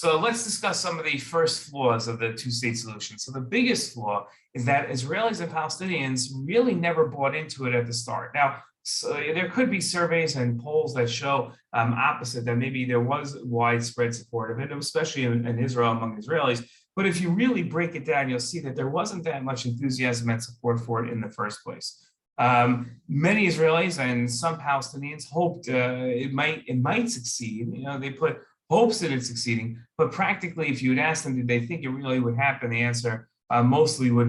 So let's discuss some of the first flaws of the two-state solution. So the biggest flaw is that Israelis and Palestinians really never bought into it at the start. Now, so there could be surveys and polls that show opposite, that maybe there was widespread support of it, especially in Israel among Israelis. But if you really break it down, you'll see that there wasn't that much enthusiasm and support for it in the first place. Many Israelis and some Palestinians hoped it might succeed. You know, they put hopes in it succeeding, but practically, if you had asked them, did they think it really would happen? The answer mostly would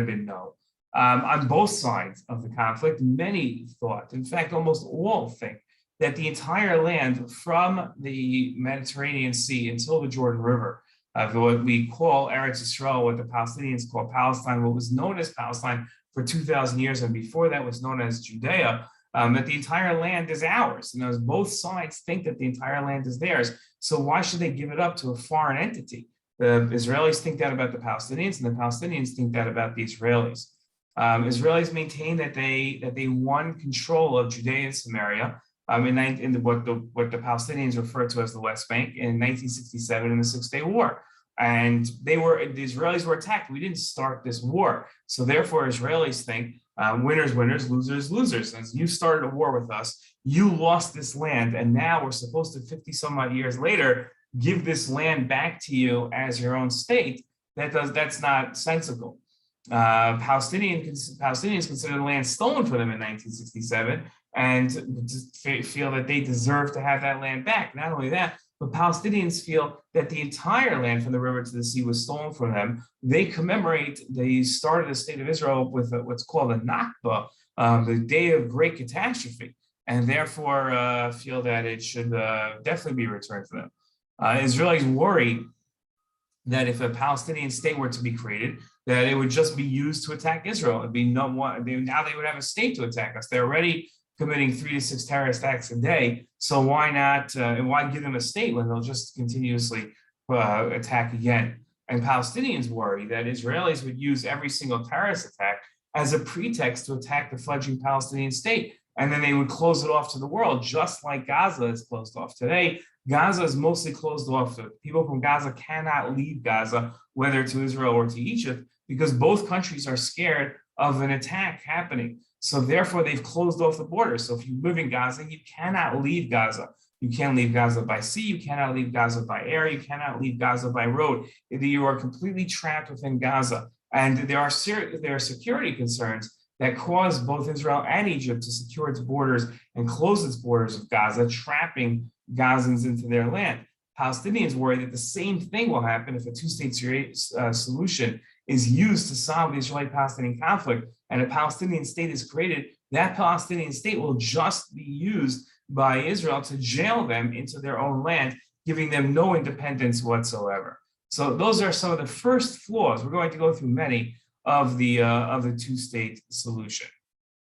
have been no. On both sides of the conflict, many thought, in fact, almost all think, that the entire land from the Mediterranean Sea until the Jordan River, what we call Eretz Yisrael, what the Palestinians call Palestine, what was known as Palestine for 2,000 years, and before that was known as Judea, that the entire land is ours. And as both sides think that the entire land is theirs, so why should they give it up to a foreign entity? The Israelis think that about the Palestinians, and the Palestinians think that about the Israelis. Israelis maintain that they won control of Judea and Samaria in what the Palestinians refer to as the West Bank in 1967 in the Six-Day War. And the Israelis were attacked. We didn't start this war. So therefore, Israelis think winners, winners, losers, losers. As you started a war with us, you lost this land, and now we're supposed to 50 some odd years later give this land back to you as your own state. That's not sensible. Palestinians consider the land stolen from them in 1967 and feel that they deserve to have that land back. Not only that, but Palestinians feel that the entire land from the river to the sea was stolen from them. They commemorate the start of the state of Israel with what's called a Nakba, the day of great catastrophe, and therefore feel that it should definitely be returned to them. Israelis worry that if a Palestinian state were to be created, that it would just be used to attack Israel. It'd be now they would have a state to attack us. They're already committing 3 to 6 terrorist acts a day. So why not? And why give them a state when they'll just continuously attack again? And Palestinians worry that Israelis would use every single terrorist attack as a pretext to attack the fledgling Palestinian state. And then they would close it off to the world, just like Gaza is closed off today. Gaza is mostly closed off. People from Gaza cannot leave Gaza, whether to Israel or to Egypt, because both countries are scared of an attack happening. So therefore, they've closed off the border. So if you live in Gaza, you cannot leave Gaza. You can't leave Gaza by sea. You cannot leave Gaza by air. You cannot leave Gaza by road. You are completely trapped within Gaza. And there are security concerns that cause both Israel and Egypt to secure its borders and close its borders of Gaza, trapping Gazans into their land. Palestinians worry that the same thing will happen if a two-state solution is used to solve the Israeli-Palestinian conflict and a Palestinian state is created. That Palestinian state will just be used by Israel to jail them into their own land, giving them no independence whatsoever. So those are some of the first flaws. We're going to go through many of the two-state solution.